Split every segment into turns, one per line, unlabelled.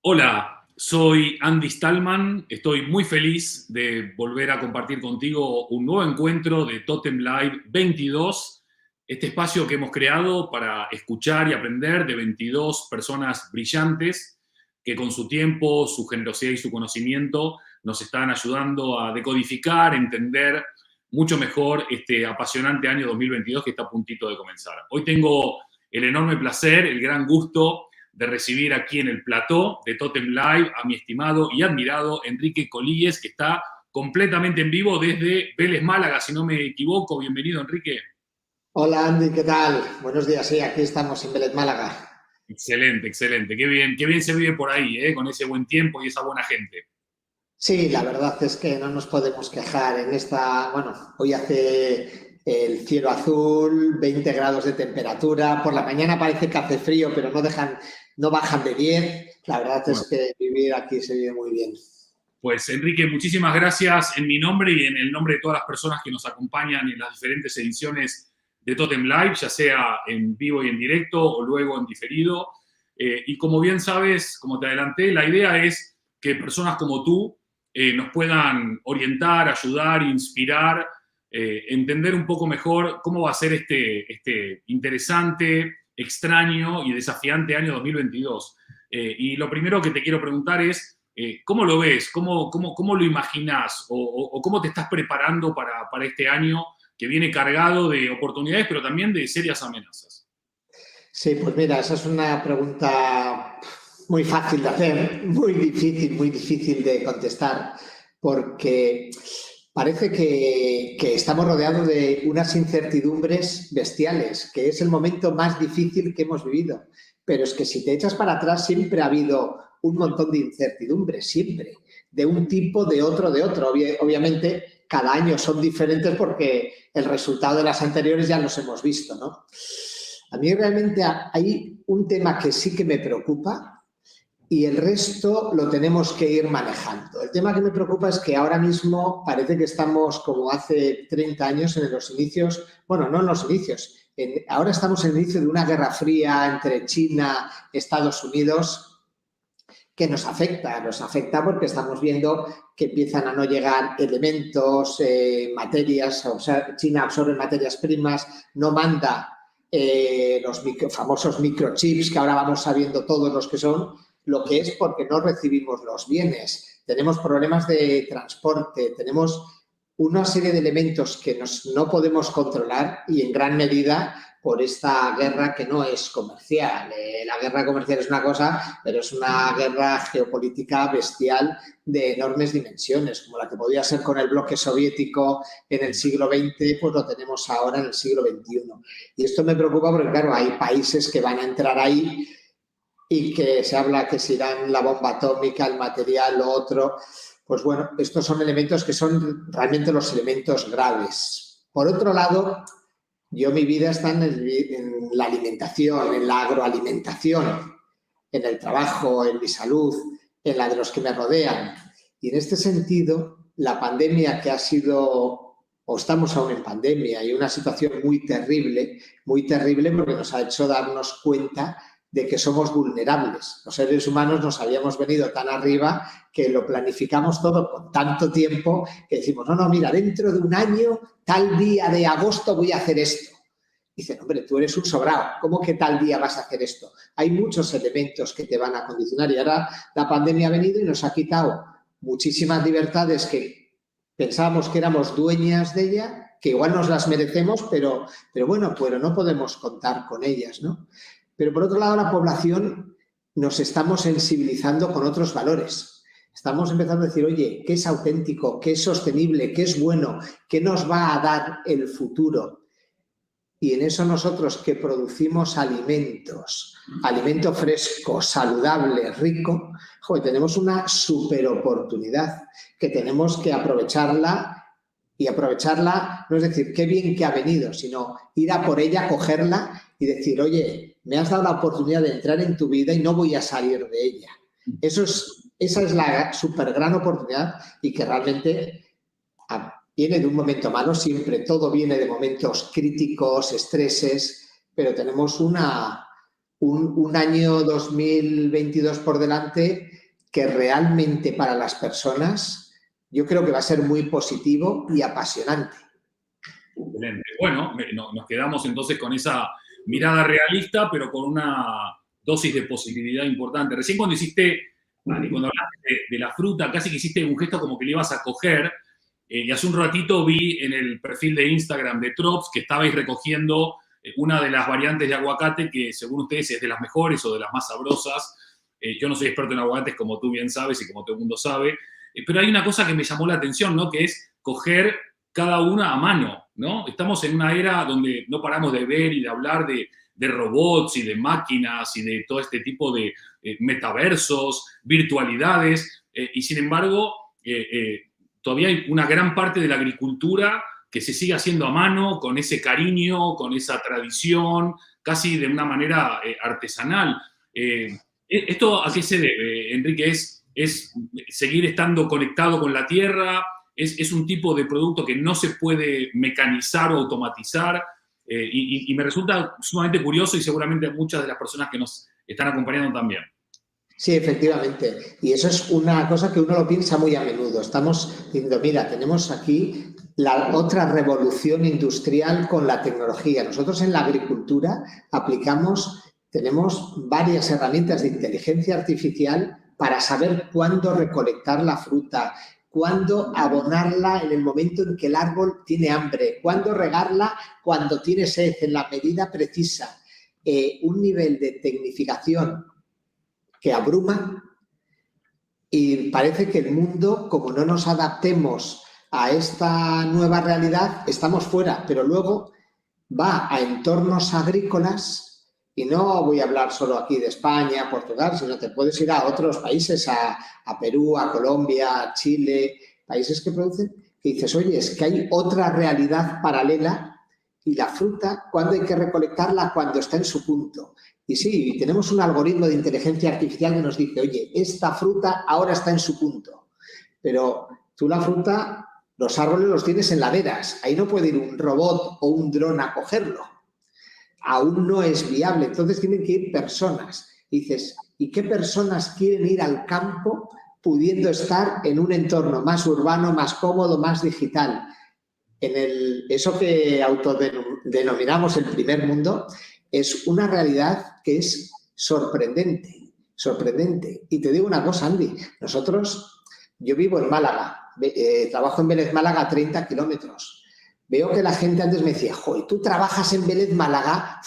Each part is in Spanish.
Hola, soy Andy Stallman. Estoy muy feliz de volver a compartir contigo un nuevo encuentro de Totem Live 22, este espacio que hemos creado para escuchar y aprender de 22 personas brillantes que con su tiempo, su generosidad y su conocimiento nos están ayudando a decodificar, entender mucho mejor este apasionante año 2022 que está a puntito de comenzar. Hoy tengo el enorme placer, el gran gusto de recibir aquí en el plató de Totem Live a mi estimado y admirado Enrique Colíes, que está completamente en vivo desde Vélez, Málaga, si no me equivoco. Bienvenido, Enrique.
Hola Andy, ¿qué tal? Buenos días, sí, aquí estamos en Vélez, Málaga.
Excelente, excelente. Qué bien se vive por ahí, con ese buen tiempo y esa buena gente.
Sí, la verdad es que no nos podemos quejar en hoy hace el cielo azul, 20 grados de temperatura, por la mañana parece que hace frío, pero no bajan de 10. La verdad es
Bueno,
que vivir aquí se vive muy bien.
pues Enrique, muchísimas gracias en mi nombre y en el nombre de todas las personas que nos acompañan en las diferentes ediciones de Totem Live, ya sea en vivo y en directo o luego en diferido. Y como bien sabes, como te adelanté, la idea es que personas como tú nos puedan orientar, ayudar, inspirar, entender un poco mejor cómo va a ser este interesante, extraño y desafiante año 2022. Y lo primero que te quiero preguntar es, ¿cómo lo ves? ¿Cómo lo imaginás? ¿O cómo te estás preparando para este año que viene cargado de oportunidades, pero también de serias amenazas?
Sí, pues mira, esa es una pregunta muy fácil de hacer, muy difícil de contestar, porque parece que estamos rodeados de unas incertidumbres bestiales, que es el momento más difícil que hemos vivido. Pero es que si te echas para atrás, siempre ha habido un montón de incertidumbres, siempre, de un tipo, de otro, de otro. Obviamente, cada año son diferentes porque el resultado de las anteriores ya los hemos visto, ¿no? A mí realmente hay un tema que sí que me preocupa y el resto lo tenemos que ir manejando. El tema que me preocupa es que ahora mismo parece que estamos como hace 30 años en los inicios, bueno, no en los inicios, ahora estamos en el inicio de una guerra fría entre China y Estados Unidos que nos afecta porque estamos viendo que empiezan a no llegar elementos, materias, o sea, China absorbe materias primas, no manda los famosos microchips que ahora vamos sabiendo todos los que son, lo que es porque no recibimos los bienes. Tenemos problemas de transporte, tenemos una serie de elementos que no podemos controlar y en gran medida por esta guerra que no es comercial. La guerra comercial es una cosa, pero es una guerra geopolítica bestial de enormes dimensiones, como la que podía ser con el bloque soviético en el siglo XX, pues lo tenemos ahora en el siglo XXI. Y esto me preocupa porque, claro, hay países que van a entrar ahí y que se habla que si irán la bomba atómica, el material, lo otro. Pues bueno, estos son elementos que son realmente los elementos graves. Por otro lado, mi vida está en la alimentación, en la agroalimentación, en el trabajo, en mi salud, en la de los que me rodean. Y en este sentido, la pandemia que ha sido, o estamos aún en pandemia, y una situación muy terrible porque nos ha hecho darnos cuenta de que somos vulnerables. Los seres humanos nos habíamos venido tan arriba que lo planificamos todo con tanto tiempo que decimos, no, mira, dentro de un año, tal día de agosto voy a hacer esto. Dicen, hombre, tú eres un sobrado, ¿cómo que tal día vas a hacer esto? Hay muchos elementos que te van a condicionar y ahora la pandemia ha venido y nos ha quitado muchísimas libertades que pensábamos que éramos dueñas de ella, que igual nos las merecemos, pero bueno, pues no podemos contar con ellas, ¿no? Pero por otro lado, la población nos estamos sensibilizando con otros valores. Estamos empezando a decir, oye, ¿qué es auténtico? ¿Qué es sostenible? ¿Qué es bueno? ¿Qué nos va a dar el futuro? Y en eso nosotros que producimos alimentos, alimento fresco, saludable, rico, joder, tenemos una super oportunidad que tenemos que aprovecharla y aprovecharla, no es decir, qué bien que ha venido, sino ir a por ella, cogerla y decir, oye, me has dado la oportunidad de entrar en tu vida y no voy a salir de ella. Esa es la super gran oportunidad y que realmente viene de un momento malo, siempre todo viene de momentos críticos, estreses, pero tenemos un año 2022 por delante que realmente para las personas yo creo que va a ser muy positivo y apasionante.
Excelente. Bueno, nos quedamos entonces con esa mirada realista, pero con una dosis de posibilidad importante. Recién cuando hablaste de la fruta, casi que hiciste un gesto como que le ibas a coger, y hace un ratito vi en el perfil de Instagram de Trops que estabais recogiendo una de las variantes de aguacate que según ustedes es de las mejores o de las más sabrosas. Yo no soy experto en aguacates como tú bien sabes y como todo el mundo sabe, pero hay una cosa que me llamó la atención, ¿no? Que es coger cada una a mano, ¿no? Estamos en una era donde no paramos de ver y de hablar de robots y de máquinas y de todo este tipo de metaversos, virtualidades, y sin embargo, todavía hay una gran parte de la agricultura que se sigue haciendo a mano, con ese cariño, con esa tradición, casi de una manera artesanal. ¿Esto a qué se debe, Enrique? ¿Es seguir estando conectado con la tierra? ¿Es un tipo de producto que no se puede mecanizar o automatizar? Y me resulta sumamente curioso y seguramente a muchas de las personas que nos están acompañando también.
Sí, efectivamente. Y eso es una cosa que uno lo piensa muy a menudo. Estamos diciendo, mira, tenemos aquí la otra revolución industrial con la tecnología. Nosotros en la agricultura tenemos varias herramientas de inteligencia artificial para saber cuándo recolectar la fruta, cuándo abonarla en el momento en que el árbol tiene hambre, cuándo regarla cuando tiene sed, en la medida precisa. Un nivel de tecnificación que abruma y parece que el mundo, como no nos adaptemos a esta nueva realidad, estamos fuera, pero luego va a entornos agrícolas y no voy a hablar solo aquí de España, Portugal, sino te puedes ir a otros países, a Perú, a Colombia, a Chile, países que producen, que dices, oye, es que hay otra realidad paralela y la fruta, ¿cuándo hay que recolectarla? Cuando está en su punto. Y sí, tenemos un algoritmo de inteligencia artificial que nos dice, oye, esta fruta ahora está en su punto. Pero tú la fruta, los árboles los tienes en laderas. Ahí no puede ir un robot o un dron a cogerlo. Aún no es viable. Entonces tienen que ir personas. Y dices, ¿y qué personas quieren ir al campo pudiendo estar en un entorno más urbano, más cómodo, más digital? Eso que autodenominamos el primer mundo, es una realidad que es sorprendente, sorprendente. Y te digo una cosa, Andy, yo vivo en Málaga, trabajo en Vélez Málaga a 30 kilómetros. Veo que la gente antes me decía, joder, tú trabajas en Vélez Málaga,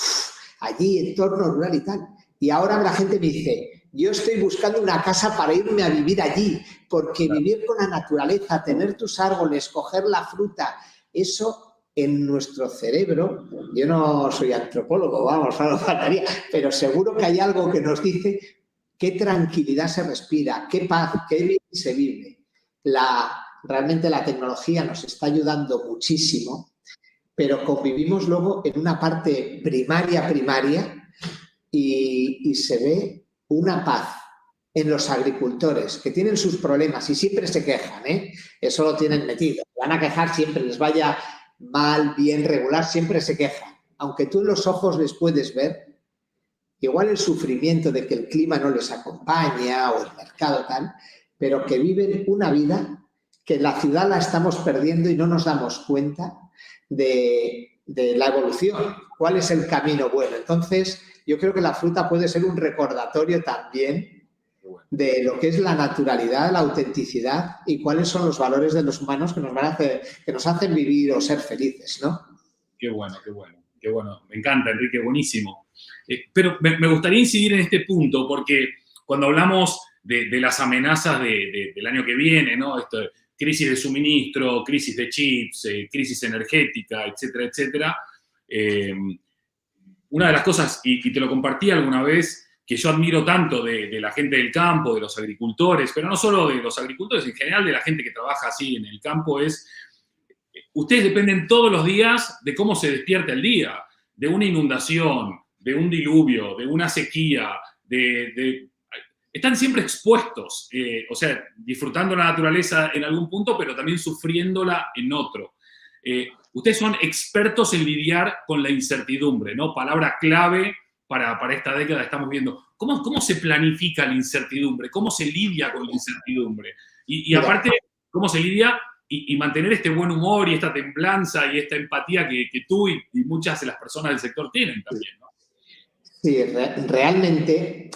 allí entorno rural y tal. Y ahora la gente me dice, yo estoy buscando una casa para irme a vivir allí, porque vivir con la naturaleza, tener tus árboles, coger la fruta, eso en nuestro cerebro, yo no soy antropólogo, vamos, no faltaría, pero seguro que hay algo que nos dice qué tranquilidad se respira, qué paz, qué bien se vive. Realmente la tecnología nos está ayudando muchísimo, pero convivimos luego en una parte primaria y se ve una paz en los agricultores que tienen sus problemas y siempre se quejan, ¿eh? Eso lo tienen metido. Van a quejar siempre, les vaya mal, bien, regular, siempre se quejan. Aunque tú en los ojos les puedes ver, igual el sufrimiento de que el clima no les acompaña o el mercado tal, pero que viven una vida que en la ciudad la estamos perdiendo y no nos damos cuenta de la evolución. ¿Cuál es el camino bueno? Entonces, yo creo que la fruta puede ser un recordatorio también de lo que es la naturalidad, la autenticidad y cuáles son los valores de los humanos que nos hacen vivir o ser felices, ¿no?
Qué bueno, qué bueno, qué bueno. Me encanta, Enrique, buenísimo. Pero me gustaría incidir en este punto porque cuando hablamos de las amenazas del año que viene, ¿no? Crisis de suministro, crisis de chips, crisis energética, etcétera, etcétera. Una de las cosas, y te lo compartí alguna vez, que yo admiro tanto de la gente del campo, de los agricultores, pero no solo de los agricultores, en general de la gente que trabaja así en el campo, es, ustedes dependen todos los días de cómo se despierta el día, de una inundación, de un diluvio, de una sequía, están siempre expuestos, o sea, disfrutando la naturaleza en algún punto, pero también sufriéndola en otro. Ustedes son expertos en lidiar con la incertidumbre, ¿no? Palabra clave para esta década estamos viendo. ¿Cómo se planifica la incertidumbre? ¿Cómo se lidia con la incertidumbre? Y aparte, ¿cómo se lidia y mantener este buen humor y esta templanza y esta empatía que tú y muchas de las personas del sector tienen también, ¿no?
Sí, realmente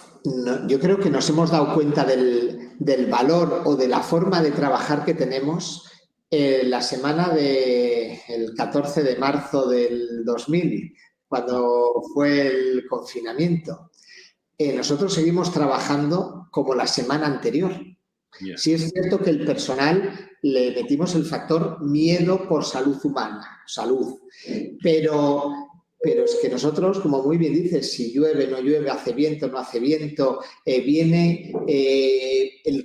yo creo que nos hemos dado cuenta del valor o de la forma de trabajar que tenemos la semana del 14 de marzo del 2000, cuando fue el confinamiento. Nosotros seguimos trabajando como la semana anterior. Yeah. Sí es cierto que el personal le metimos el factor miedo por salud humana, pero es que nosotros, como muy bien dices, si llueve, no llueve, hace viento, no hace viento, el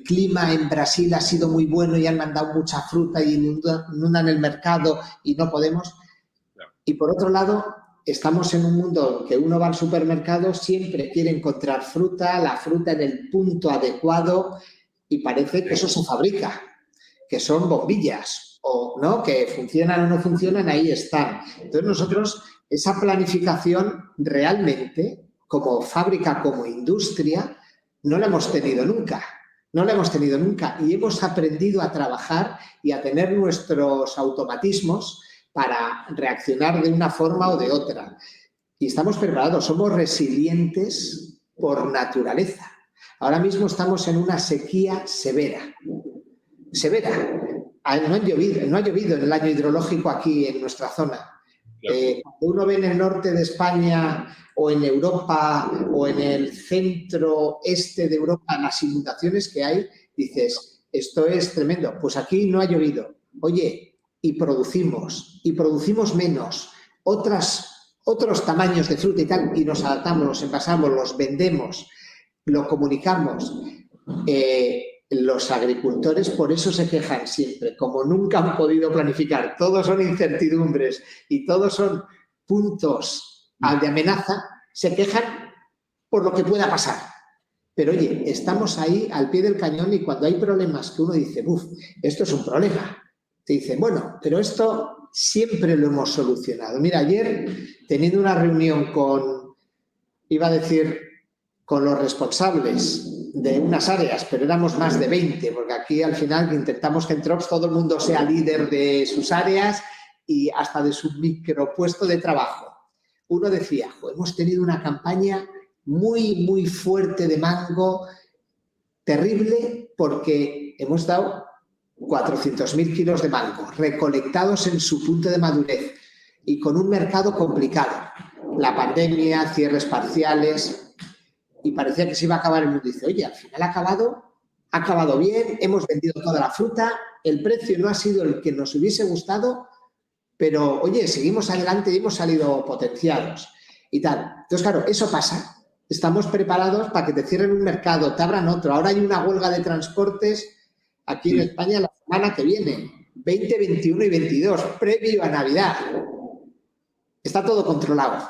clima en Brasil ha sido muy bueno y han mandado mucha fruta y inundan el mercado y no podemos. Y por otro lado, estamos en un mundo en que uno va al supermercado, siempre quiere encontrar fruta, la fruta en el punto adecuado y parece que eso se fabrica, que son bombillas o no, que funcionan o no funcionan, ahí están. Entonces nosotros esa planificación realmente, como fábrica, como industria, no la hemos tenido nunca. No la hemos tenido nunca y hemos aprendido a trabajar y a tener nuestros automatismos para reaccionar de una forma o de otra. Y estamos preparados, somos resilientes por naturaleza. Ahora mismo estamos en una sequía severa. Severa. No ha llovido en el año hidrológico aquí en nuestra zona. Cuando uno ve en el norte de España o en Europa o en el centro-este de Europa las inundaciones que hay, dices, esto es tremendo. Pues aquí no ha llovido. Oye, y producimos menos, otros tamaños de fruta y tal, y nos adaptamos, los envasamos, los vendemos, lo comunicamos. Los agricultores por eso se quejan siempre, como nunca han podido planificar, todos son incertidumbres y todos son puntos de amenaza, se quejan por lo que pueda pasar. Pero oye, estamos ahí al pie del cañón y cuando hay problemas que uno dice, uff, esto es un problema, te dicen, bueno, pero esto siempre lo hemos solucionado. Mira, ayer teniendo una reunión con los responsables de unas áreas, pero éramos más de 20, porque aquí al final intentamos que en Trox todo el mundo sea líder de sus áreas y hasta de su micropuesto de trabajo. Uno decía, hemos tenido una campaña muy, muy fuerte de mango, terrible, porque hemos dado 400.000 kilos de mango, recolectados en su punto de madurez y con un mercado complicado. La pandemia, cierres parciales, y parecía que se iba a acabar el mundo. Dice, oye, al final ha acabado bien, hemos vendido toda la fruta, el precio no ha sido el que nos hubiese gustado, pero, oye, seguimos adelante y hemos salido potenciados y tal. Entonces, claro, eso pasa. Estamos preparados para que te cierren un mercado, te abran otro. Ahora hay una huelga de transportes aquí en España la semana que viene, 20, 21 y 22, previo a Navidad. Está todo controlado.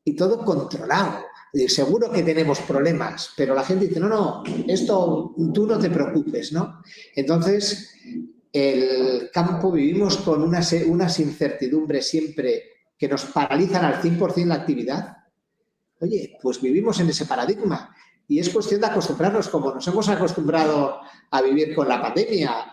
Y todo controlado. Seguro que tenemos problemas, pero la gente dice, no, esto tú no te preocupes, ¿no? Entonces, el campo vivimos con unas incertidumbres siempre que nos paralizan al 100% la actividad. Oye, pues vivimos en ese paradigma y es cuestión de acostumbrarnos, como nos hemos acostumbrado a vivir con la pandemia.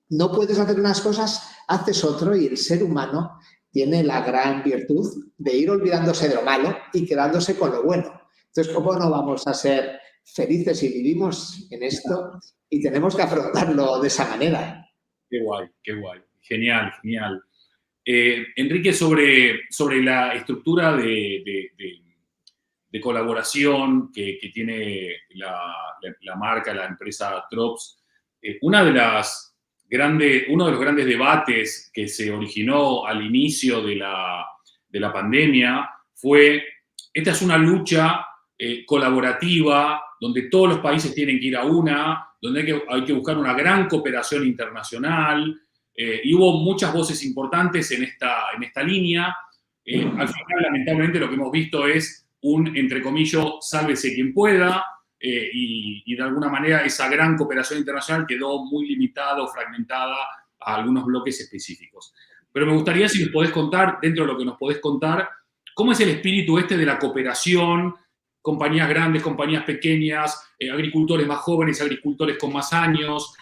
No puedes hacer unas cosas, haces otro y el ser humano tiene la gran virtud de ir olvidándose de lo malo y quedándose con lo bueno. Entonces, ¿cómo no vamos a ser felices si vivimos en esto y tenemos que afrontarlo de esa manera?
Qué guay, qué guay. Genial, genial. Enrique, sobre la estructura de colaboración que tiene la marca, la empresa Trox, uno de los grandes debates que se originó al inicio de la pandemia fue, esta es una lucha colaborativa, donde todos los países tienen que ir a una, donde hay que buscar una gran cooperación internacional, y hubo muchas voces importantes en esta línea. Al final, lamentablemente, lo que hemos visto es entre comillas, sálvese quien pueda, y de alguna manera esa gran cooperación internacional quedó muy limitada o fragmentada a algunos bloques específicos. Pero me gustaría si nos podés contar, dentro de lo que nos podés contar, ¿Cómo es el espíritu este de la cooperación? Compañías grandes, compañías pequeñas, agricultores más jóvenes, agricultores con más años,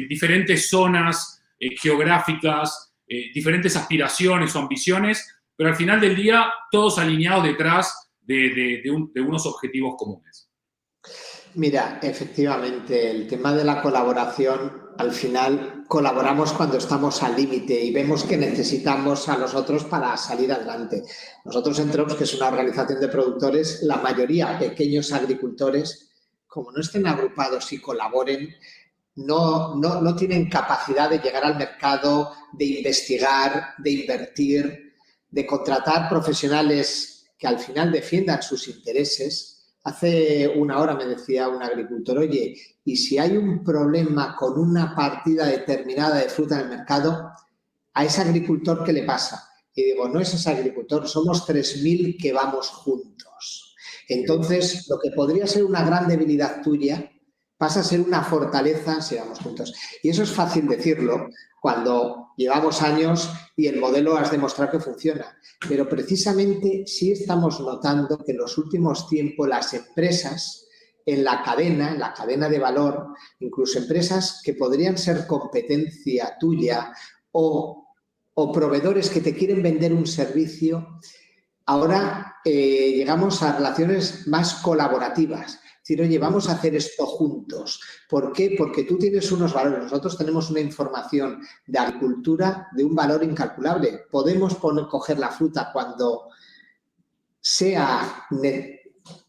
diferentes zonas geográficas, diferentes aspiraciones o ambiciones, pero al final del día todos alineados detrás de unos objetivos comunes.
Mira, efectivamente, el tema de la colaboración, al final colaboramos cuando estamos al límite y vemos que necesitamos a los otros para salir adelante. Nosotros en Trops, que es una organización de productores, la mayoría pequeños agricultores, como no estén agrupados y colaboren, no tienen capacidad de llegar al mercado, de investigar, de invertir, de contratar profesionales que al final defiendan sus intereses. Hace una hora me decía un agricultor, oye, y si hay un problema con una partida determinada de fruta en el mercado, ¿a ese agricultor qué le pasa? Y digo, no es ese agricultor, somos 3.000 que vamos juntos. Entonces, lo que podría ser una gran debilidad tuya pasa a ser una fortaleza si vamos juntos. Y eso es fácil decirlo cuando llevamos años y el modelo has demostrado que funciona. Pero precisamente sí estamos notando que en los últimos tiempos las empresas en la cadena de valor, incluso empresas que podrían ser competencia tuya o proveedores que te quieren vender un servicio, ahora llegamos a relaciones más colaborativas. Es decir, oye, vamos a hacer esto juntos. ¿Por qué? Porque tú tienes unos valores. Nosotros tenemos una información de agricultura de un valor incalculable. Podemos coger la fruta cuando sea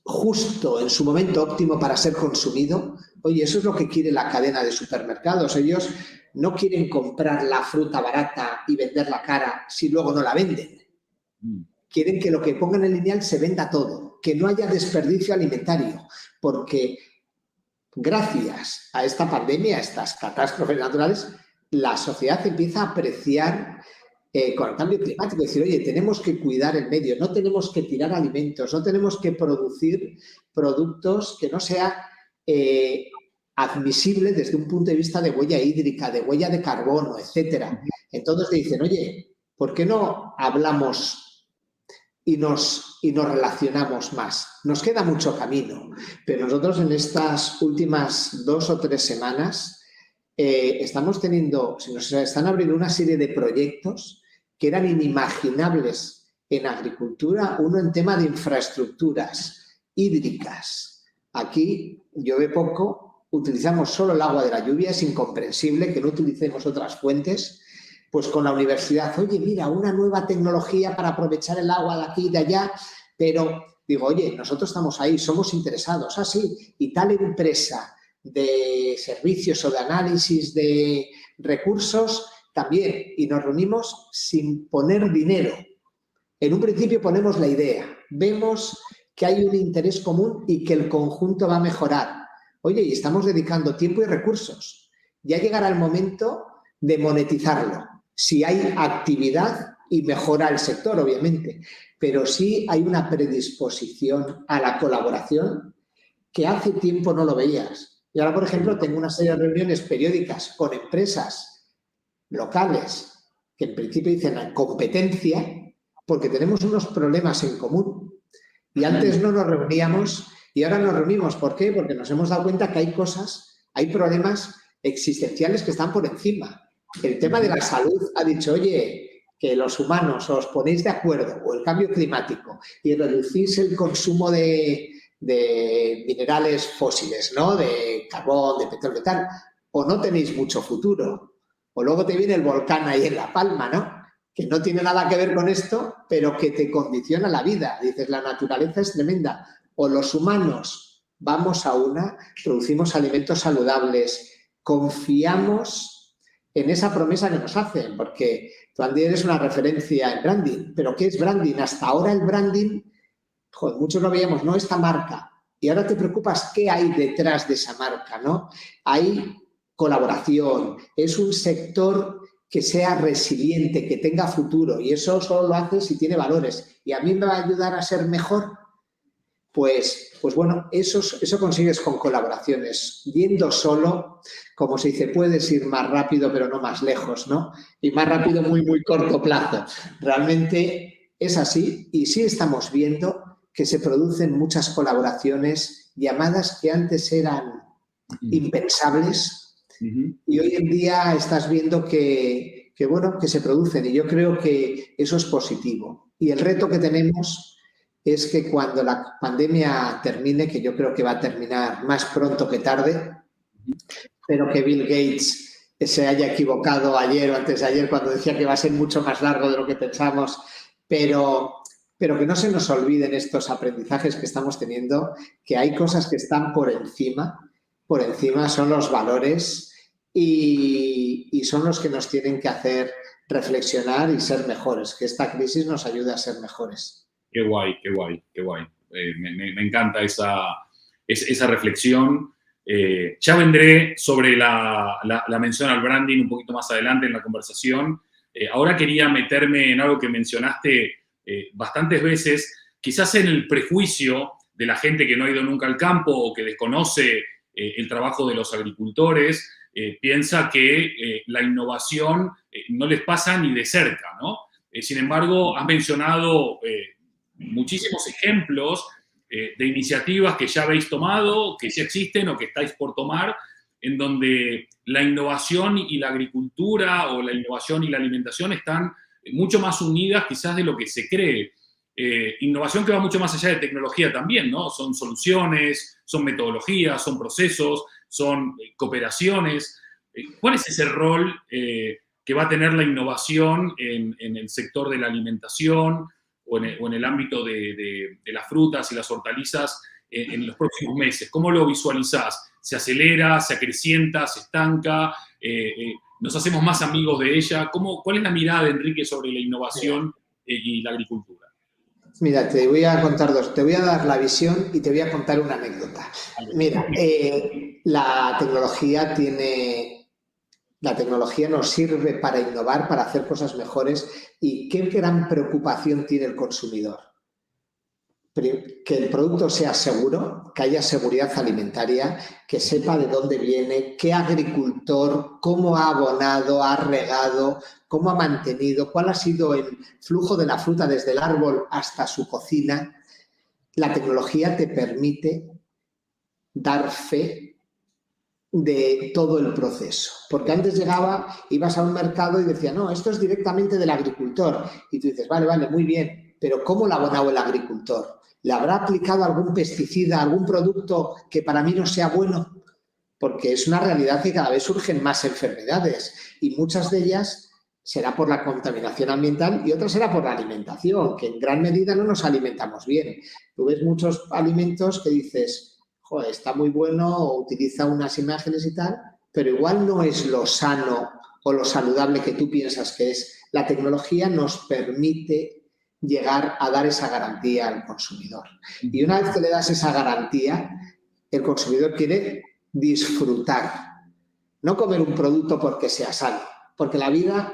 justo en su momento óptimo para ser consumido. Oye, eso es lo que quiere la cadena de supermercados. Ellos no quieren comprar la fruta barata y venderla cara si luego no la venden. Quieren que lo que pongan en el lineal se venda todo, que no haya desperdicio alimentario, porque gracias a esta pandemia, a estas catástrofes naturales, la sociedad empieza a apreciar con el cambio climático, decir, oye, tenemos que cuidar el medio, no tenemos que tirar alimentos, no tenemos que producir productos que no sea admisible desde un punto de vista de huella hídrica, de huella de carbono, etcétera. Entonces te dicen, oye, ¿por qué no hablamos y nos relacionamos más? Nos queda mucho camino, pero nosotros en estas últimas 2 o 3 semanas estamos teniendo, se nos están abriendo una serie de proyectos que eran inimaginables en agricultura, uno en tema de infraestructuras hídricas. Aquí llueve poco, utilizamos solo el agua de la lluvia, es incomprensible que no utilicemos otras fuentes. Pues con la universidad, oye, mira, una nueva tecnología para aprovechar el agua de aquí y de allá, pero digo, oye, nosotros estamos ahí, somos interesados, sí, y tal empresa de servicios o de análisis de recursos también, y nos reunimos sin poner dinero. En un principio ponemos la idea, vemos que hay un interés común y que el conjunto va a mejorar. Oye, y estamos dedicando tiempo y recursos. Ya llegará el momento de monetizarlo. Si hay actividad y mejora el sector, obviamente, pero sí hay una predisposición a la colaboración que hace tiempo no lo veías. Y ahora, por ejemplo, tengo una serie de reuniones periódicas con empresas locales que en principio dicen competencia porque tenemos unos problemas en común. Y antes no nos reuníamos y ahora nos reunimos. ¿Por qué? Porque nos hemos dado cuenta que hay problemas existenciales que están por encima. El tema de la salud ha dicho, oye, que los humanos os ponéis de acuerdo, o el cambio climático, y reducís el consumo de minerales fósiles, ¿no? De carbón, de petróleo y tal, o no tenéis mucho futuro. O luego te viene el volcán ahí en La Palma, ¿no? Que no tiene nada que ver con esto, pero que te condiciona la vida. Dices, la naturaleza es tremenda. O los humanos vamos a una, producimos alimentos saludables, confiamos en esa promesa que nos hacen, porque tú, Andy, eres una referencia en branding. ¿Pero qué es branding? Hasta ahora el branding, joder, muchos lo veíamos, ¿no? Esta marca. Y ahora te preocupas qué hay detrás de esa marca, ¿no? Hay colaboración, es un sector que sea resiliente, que tenga futuro, y eso solo lo hace si tiene valores. ¿Y a mí me va a ayudar a ser mejor? Pues bueno, eso consigues con colaboraciones. Yendo solo, como se dice, puedes ir más rápido, pero no más lejos, ¿no? Y más rápido, muy, muy corto plazo. Realmente es así y sí estamos viendo que se producen muchas colaboraciones, llamadas que antes eran impensables y hoy en día estás viendo bueno, que se producen y yo creo que eso es positivo. Y el reto que tenemos es que cuando la pandemia termine, que yo creo que va a terminar más pronto que tarde, pero que Bill Gates se haya equivocado ayer o antes de ayer cuando decía que va a ser mucho más largo de lo que pensamos, pero que no se nos olviden estos aprendizajes que estamos teniendo, que hay cosas que están por encima son los valores y son los que nos tienen que hacer reflexionar y ser mejores, que esta crisis nos ayude a ser mejores.
Qué guay, qué guay, qué guay. Me encanta esa reflexión. Ya vendré sobre la mención al branding un poquito más adelante en la conversación. Ahora quería meterme en algo que mencionaste bastantes veces, quizás en el prejuicio de la gente que no ha ido nunca al campo o que desconoce el trabajo de los agricultores, piensa que la innovación no les pasa ni de cerca, ¿no? Sin embargo, has mencionado muchísimos ejemplos de iniciativas que ya habéis tomado, que ya existen o que estáis por tomar, en donde la innovación y la agricultura o la innovación y la alimentación están mucho más unidas quizás de lo que se cree. Innovación que va mucho más allá de tecnología también, ¿no? Son soluciones, son metodologías, son procesos, son cooperaciones. ¿Cuál es ese rol que va a tener la innovación en el sector de la alimentación o en el ámbito de las frutas y las hortalizas en los próximos meses? ¿Cómo lo visualizás? ¿Se acelera, se acrecienta, se estanca? ¿Nos hacemos más amigos de ella? ¿Cuál es la mirada de Enrique sobre la innovación y la agricultura?
Mira, te voy a contar dos. Te voy a dar la visión y te voy a contar una anécdota. Mira, la tecnología nos sirve para innovar, para hacer cosas mejores. ¿Y qué gran preocupación tiene el consumidor? Que el producto sea seguro, que haya seguridad alimentaria, que sepa de dónde viene, qué agricultor, cómo ha abonado, ha regado, cómo ha mantenido, cuál ha sido el flujo de la fruta desde el árbol hasta su cocina. La tecnología te permite dar fe de todo el proceso. Porque antes ibas a un mercado y decía, no, esto es directamente del agricultor. Y tú dices, vale, muy bien, pero ¿cómo lo ha abonado el agricultor? ¿Le habrá aplicado algún pesticida, algún producto que para mí no sea bueno? Porque es una realidad que cada vez surgen más enfermedades y muchas de ellas será por la contaminación ambiental y otras será por la alimentación, que en gran medida no nos alimentamos bien. Tú ves muchos alimentos que dices, joder, está muy bueno o utiliza unas imágenes y tal, pero igual no es lo sano o lo saludable que tú piensas que es. La tecnología nos permite llegar a dar esa garantía al consumidor. Y una vez que le das esa garantía, el consumidor quiere disfrutar. No comer un producto porque sea sano, porque la vida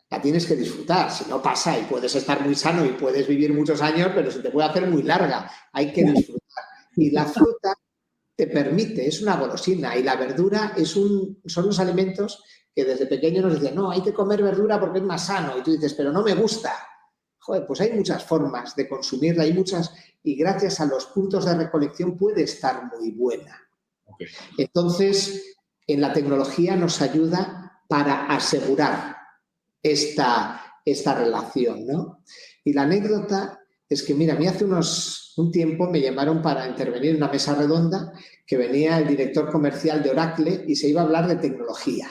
la tienes que disfrutar. Si no pasa y puedes estar muy sano y puedes vivir muchos años, pero se te puede hacer muy larga. Hay que disfrutar. Y la fruta te permite, es una golosina. Y la verdura son los alimentos que desde pequeño nos decían, no, hay que comer verdura porque es más sano. Y tú dices, pero no me gusta. Joder, pues hay muchas formas de consumirla, y gracias a los puntos de recolección puede estar muy buena. Okay. Entonces, en la tecnología nos ayuda para asegurar esta relación, ¿no? Y la anécdota es que, mira, a mí hace un tiempo me llamaron para intervenir en una mesa redonda que venía el director comercial de Oracle y se iba a hablar de tecnología.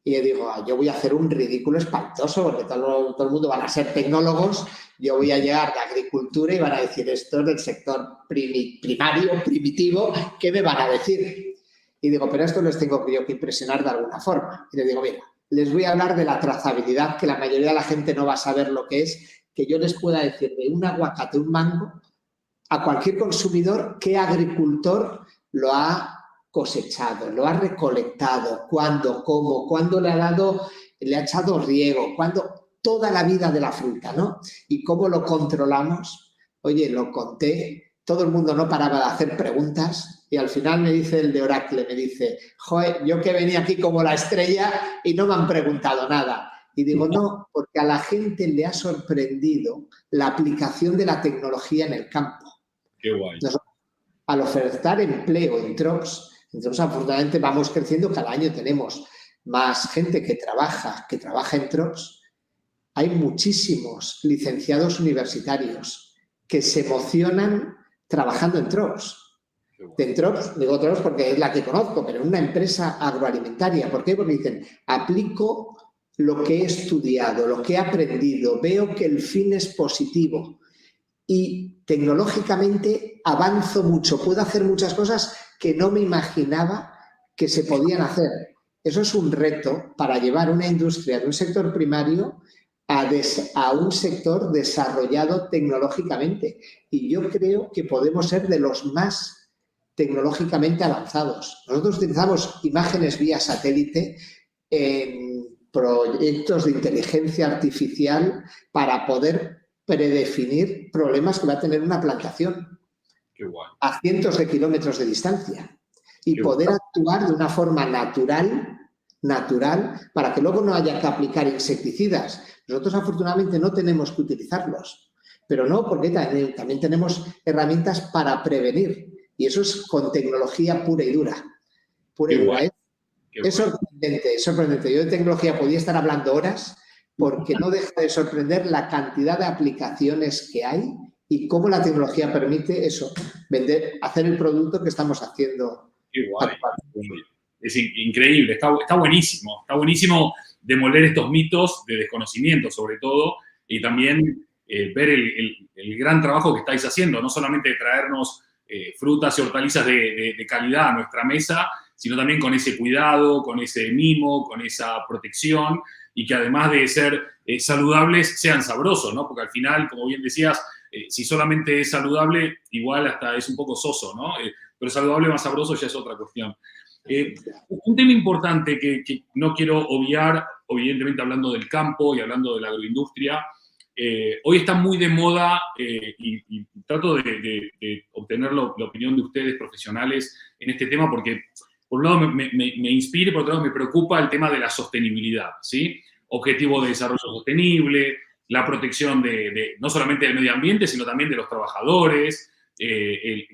Y yo digo, yo voy a hacer un ridículo espantoso porque todo el mundo van a ser tecnólogos, yo voy a llegar de agricultura y van a decir, esto es del sector primario, primitivo, ¿qué me van a decir? Y digo, pero esto les tengo yo que impresionar de alguna forma. Y les digo, mira, les voy a hablar de la trazabilidad, que la mayoría de la gente no va a saber lo que es, que yo les pueda decir de un aguacate, un mango, a cualquier consumidor, qué agricultor lo ha cosechado, lo ha recolectado, cuándo, cómo, cuándo le ha echado riego, cuándo, toda la vida de la fruta, ¿no? Y cómo lo controlamos. Oye, lo conté, todo el mundo no paraba de hacer preguntas y al final me dice el de Oracle, me dice, joder, yo que venía aquí como la estrella y no me han preguntado nada. Y digo, no, porque a la gente le ha sorprendido la aplicación de la tecnología en el campo.
Qué guay.
Entonces, al ofertar empleo en Trops, afortunadamente vamos creciendo, cada año tenemos más gente que trabaja en Trops. Hay muchísimos licenciados universitarios que se emocionan trabajando en Trops. En Trops, digo Trops porque es la que conozco, pero en una empresa agroalimentaria. ¿Por qué? Porque dicen, aplico lo que he estudiado, lo que he aprendido, veo que el fin es positivo y tecnológicamente avanzo mucho, puedo hacer muchas cosas que no me imaginaba que se podían hacer. Eso es un reto para llevar una industria de un sector primario a un sector desarrollado tecnológicamente. Y yo creo que podemos ser de los más tecnológicamente avanzados. Nosotros utilizamos imágenes vía satélite en proyectos de inteligencia artificial para poder predefinir problemas que va a tener una plantación.
Qué guay.
A cientos de kilómetros de distancia y
Qué
poder
guay.
actuar de una forma natural para que luego no haya que aplicar insecticidas. Nosotros afortunadamente no tenemos que utilizarlos, pero no, porque también tenemos herramientas para prevenir y eso es con tecnología pura y dura. Pura y dura. Es sorprendente, es sorprendente. Yo de tecnología podía estar hablando horas porque no deja de sorprender la cantidad de aplicaciones que hay y cómo la tecnología permite eso, hacer el producto que estamos haciendo.
Qué guay. Es increíble, está buenísimo demoler estos mitos de desconocimiento sobre todo y también ver el gran trabajo que estáis haciendo, no solamente de traernos frutas y hortalizas de calidad a nuestra mesa, sino también con ese cuidado, con ese mimo, con esa protección y que además de ser saludables, sean sabrosos, ¿no? Porque al final, como bien decías, si solamente es saludable, igual hasta es un poco soso, ¿no? Pero saludable más sabroso ya es otra cuestión. Un tema importante que no quiero obviar, evidentemente hablando del campo y hablando de la agroindustria, hoy está muy de moda y trato de obtener la opinión de ustedes profesionales en este tema porque por un lado me inspira y por otro lado me preocupa el tema de la sostenibilidad, ¿sí? Objetivo de desarrollo sostenible, la protección no solamente del medio ambiente, sino también de los trabajadores,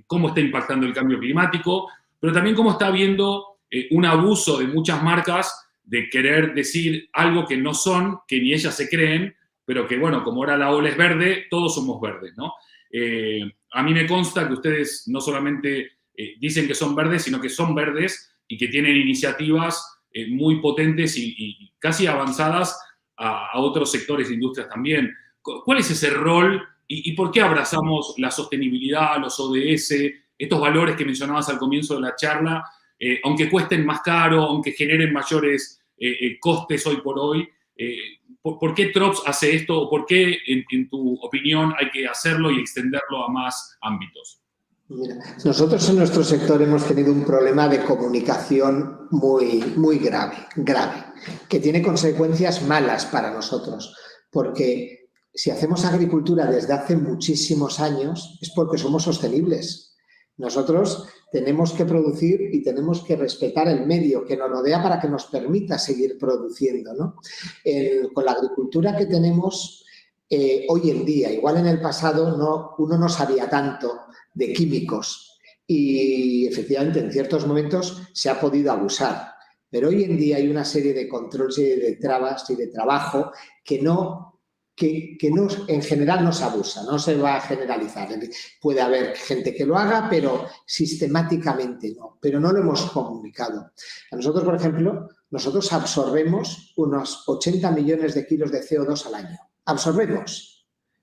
cómo está impactando el cambio climático, pero también cómo está habiendo un abuso de muchas marcas de querer decir algo que no son, que ni ellas se creen, pero que, bueno, como ahora la ola es verde, todos somos verdes, ¿no? A mí me consta que ustedes no solamente dicen que son verdes, sino que son verdes y que tienen iniciativas muy potentes y casi avanzadas a otros sectores de industrias también. ¿Cuál es ese rol y por qué abrazamos la sostenibilidad, los ODS, estos valores que mencionabas al comienzo de la charla, aunque cuesten más caro, aunque generen mayores costes hoy por hoy? ¿Por qué Trops hace esto o por qué, en tu opinión, hay que hacerlo y extenderlo a más ámbitos?
Mira, nosotros en nuestro sector hemos tenido un problema de comunicación muy grave, que tiene consecuencias malas para nosotros, porque si hacemos agricultura desde hace muchísimos años es porque somos sostenibles. Nosotros tenemos que producir y tenemos que respetar el medio que nos rodea para que nos permita seguir produciendo, ¿no? Con la agricultura que tenemos hoy en día, igual en el pasado uno no sabía tanto de químicos y efectivamente en ciertos momentos se ha podido abusar, pero hoy en día hay una serie de controles y de trabas y de trabajo que en general no se abusa, no se va a generalizar. Puede haber gente que lo haga, pero sistemáticamente no, pero no lo hemos comunicado. A nosotros, por ejemplo, nosotros absorbemos unos 80 millones de kilos de CO2 al año. Absorbemos.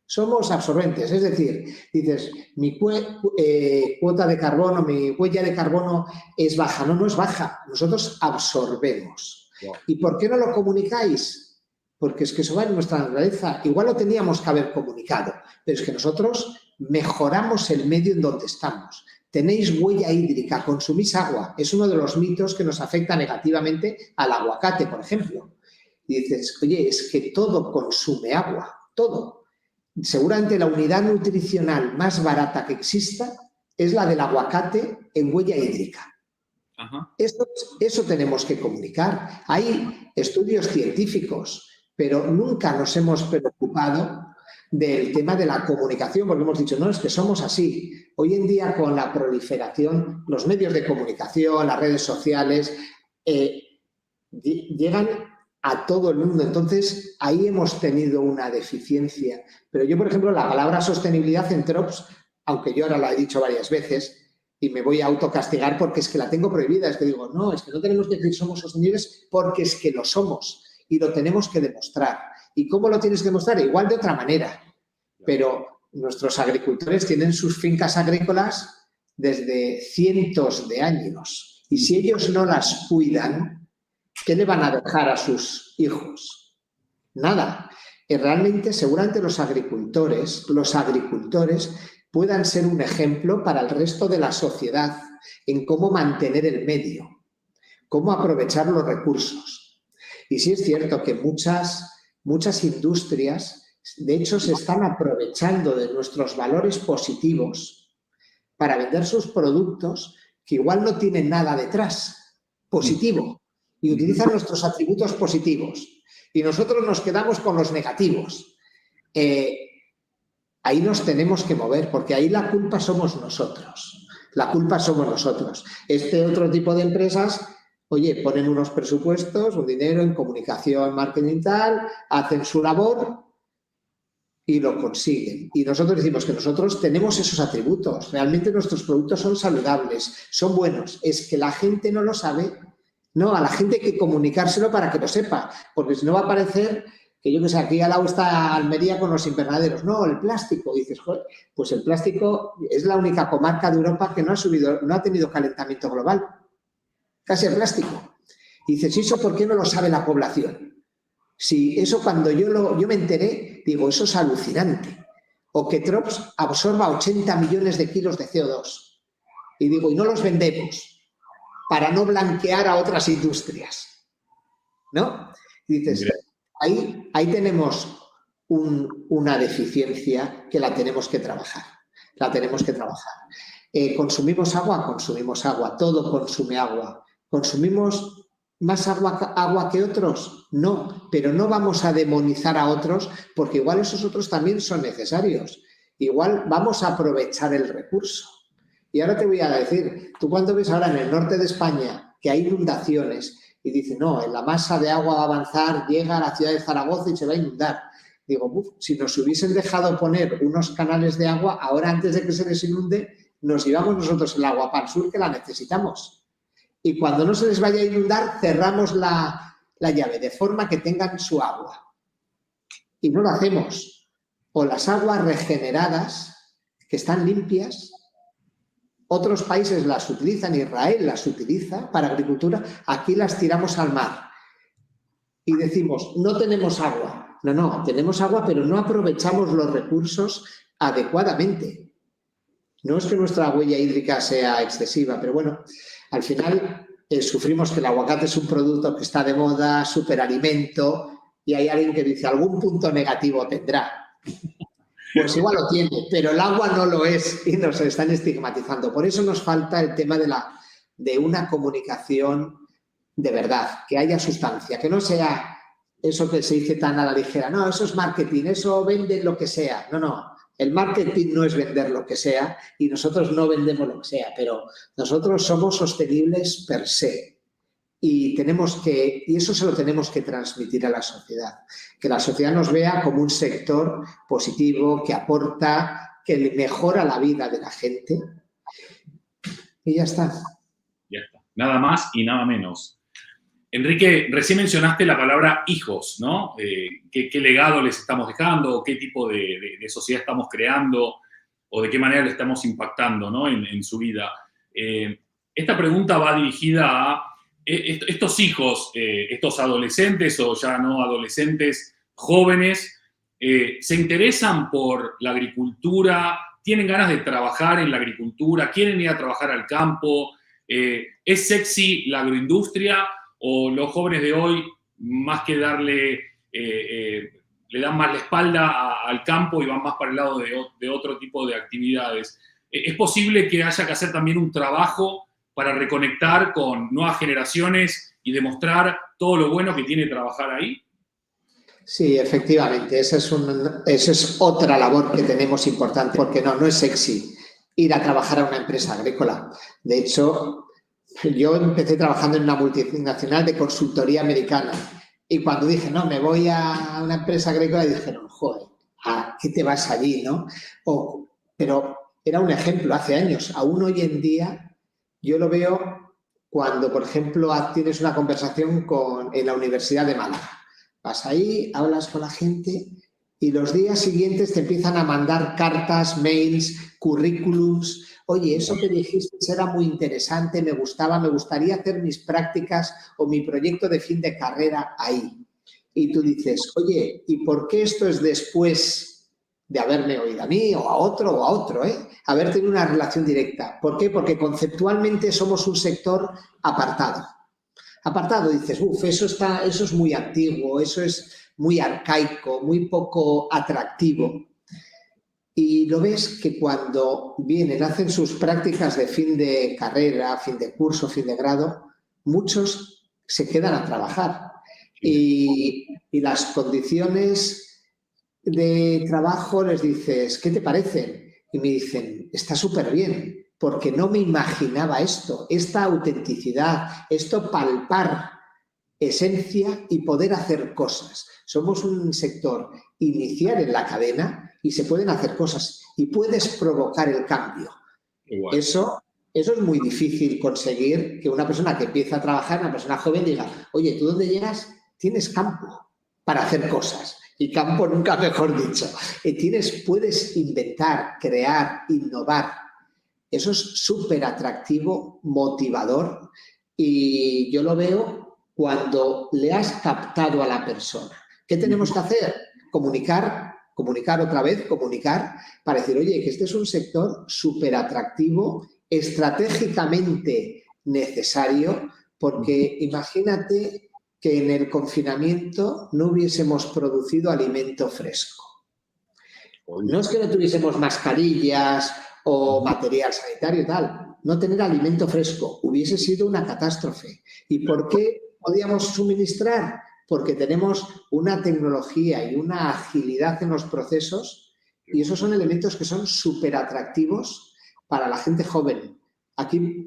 Somos absorbentes, es decir, dices, mi cuota de carbono, mi huella de carbono es baja. No, no es baja, nosotros absorbemos. Wow. ¿Y por qué no lo comunicáis? Porque es que eso va en nuestra naturaleza. Igual lo teníamos que haber comunicado, pero es que nosotros mejoramos el medio en donde estamos. Tenéis huella hídrica, consumís agua. Es uno de los mitos que nos afecta negativamente al aguacate, por ejemplo. Y dices, oye, es que todo consume agua, todo. Seguramente la unidad nutricional más barata que exista es la del aguacate en huella hídrica. Ajá. Eso tenemos que comunicar. Hay estudios científicos, pero nunca nos hemos preocupado del tema de la comunicación, porque hemos dicho, no, es que somos así. Hoy en día, con la proliferación, los medios de comunicación, las redes sociales, llegan a todo el mundo. Entonces, ahí hemos tenido una deficiencia. Pero yo, por ejemplo, la palabra sostenibilidad en Trops, aunque yo ahora la he dicho varias veces, y me voy a autocastigar porque es que la tengo prohibida, es que digo, no, es que no tenemos que decir somos sostenibles porque es que lo somos y lo tenemos que demostrar. ¿Y cómo lo tienes que demostrar? Igual de otra manera. Pero nuestros agricultores tienen sus fincas agrícolas desde cientos de años. Y si ellos no las cuidan, ¿qué le van a dejar a sus hijos? Nada. Y realmente, seguramente los agricultores puedan ser un ejemplo para el resto de la sociedad en cómo mantener el medio, cómo aprovechar los recursos. Y sí es cierto que muchas industrias, de hecho, se están aprovechando de nuestros valores positivos para vender sus productos que igual no tienen nada detrás positivo y utilizan nuestros atributos positivos y nosotros nos quedamos con los negativos. Ahí nos tenemos que mover, porque ahí la culpa somos nosotros. La culpa somos nosotros. Este otro tipo de empresas, oye, ponen unos presupuestos, un dinero en comunicación, marketing y tal, hacen su labor y lo consiguen. Y nosotros decimos que nosotros tenemos esos atributos. Realmente nuestros productos son saludables, son buenos. Es que la gente no lo sabe. No, a la gente hay que comunicárselo para que lo sepa, porque si no va a parecer que yo que sé, aquí al lado está Almería con los invernaderos. No, el plástico. Y dices, joder, pues el plástico es la única comarca de Europa que no ha tenido calentamiento global. Casi el plástico. Y dices, ¿y eso por qué no lo sabe la población? Si eso cuando yo me enteré, digo, eso es alucinante. O que Trops absorba 80 millones de kilos de CO2. Y digo, y no los vendemos para no blanquear a otras industrias. ¿No? Y dices, ahí tenemos una deficiencia que la tenemos que trabajar. ¿Consumimos agua? Todo consume agua. ¿Consumimos más agua que otros? No, pero no vamos a demonizar a otros porque igual esos otros también son necesarios. Igual vamos a aprovechar el recurso. Y ahora te voy a decir, tú cuando ves ahora en el norte de España que hay inundaciones y dice, no, la masa de agua va a avanzar, llega a la ciudad de Zaragoza y se va a inundar. Digo, si nos hubiesen dejado poner unos canales de agua, ahora antes de que se les inunde, nos llevamos nosotros el agua para el sur que la necesitamos. Y cuando no se les vaya a inundar, cerramos la llave de forma que tengan su agua. Y no lo hacemos. O las aguas regeneradas, que están limpias, otros países las utilizan, Israel las utiliza para agricultura, aquí las tiramos al mar. Y decimos, no tenemos agua. No, tenemos agua, pero no aprovechamos los recursos adecuadamente. No es que nuestra huella hídrica sea excesiva, pero bueno, al final sufrimos que el aguacate es un producto que está de moda, superalimento, y hay alguien que dice, algún punto negativo tendrá. Pues igual lo tiene, pero el agua no lo es y nos están estigmatizando. Por eso nos falta el tema de una comunicación de verdad, que haya sustancia, que no sea eso que se dice tan a la ligera. No, eso es marketing, eso vende lo que sea. No, el marketing no es vender lo que sea y nosotros no vendemos lo que sea, pero nosotros somos sostenibles per se. Y eso se lo tenemos que transmitir a la sociedad. Que la sociedad nos vea como un sector positivo, que aporta, que mejora la vida de la gente. Y ya está.
Ya está. Nada más y nada menos. Enrique, recién mencionaste la palabra hijos, ¿no? ¿Qué legado les estamos dejando? ¿Qué tipo de sociedad estamos creando? ¿O de qué manera le estamos impactando, ¿no? en su vida? Esta pregunta va dirigida a estos hijos, estos adolescentes o ya no adolescentes, jóvenes, se interesan por la agricultura, tienen ganas de trabajar en la agricultura, quieren ir a trabajar al campo, ¿es sexy la agroindustria o los jóvenes de hoy, más que le dan más la espalda al campo y van más para el lado de otro tipo de actividades? ¿Es posible que haya que hacer también un trabajo para reconectar con nuevas generaciones y demostrar todo lo bueno que tiene trabajar ahí?
Sí, efectivamente, esa es otra labor que tenemos importante, porque no es sexy ir a trabajar a una empresa agrícola. De hecho, yo empecé trabajando en una multinacional de consultoría americana y cuando dije, no, me voy a una empresa agrícola, dijeron, joder, ¿a qué te vas allí, no? Pero era un ejemplo hace años. Aún hoy en día yo lo veo cuando, por ejemplo, tienes una conversación en la Universidad de Málaga. Vas ahí, hablas con la gente y los días siguientes te empiezan a mandar cartas, mails, currículums. Oye, eso que dijiste era muy interesante, me gustaba, me gustaría hacer mis prácticas o mi proyecto de fin de carrera ahí. Y tú dices, oye, ¿y por qué esto es después de haberme oído a mí o a otro, haber tenido una relación directa? ¿Por qué? Porque conceptualmente somos un sector apartado. Apartado, dices, eso es muy antiguo, eso es muy arcaico, muy poco atractivo. Y lo ves que cuando vienen, hacen sus prácticas de fin de carrera, fin de curso, fin de grado, muchos se quedan a trabajar. Y las condiciones de trabajo les dices, ¿qué te parecen? Y me dicen, está súper bien, porque no me imaginaba esto, esta autenticidad, esto palpar esencia y poder hacer cosas. Somos un sector inicial en la cadena y se pueden hacer cosas y puedes provocar el cambio. Eso es muy difícil conseguir que una persona que empieza a trabajar, una persona joven, diga, oye, ¿tú dónde llegas? Tienes campo para hacer cosas. Y campo nunca mejor dicho. Puedes inventar, crear, innovar. Eso es súper atractivo, motivador y yo lo veo cuando le has captado a la persona. ¿Qué tenemos que hacer? Comunicar otra vez, comunicar para decir, oye, que este es un sector súper atractivo, estratégicamente necesario, porque imagínate que en el confinamiento no hubiésemos producido alimento fresco. No es que no tuviésemos mascarillas o material sanitario y tal. No tener alimento fresco hubiese sido una catástrofe. ¿Y por qué podíamos suministrar? Porque tenemos una tecnología y una agilidad en los procesos y esos son elementos que son súper atractivos para la gente joven. Aquí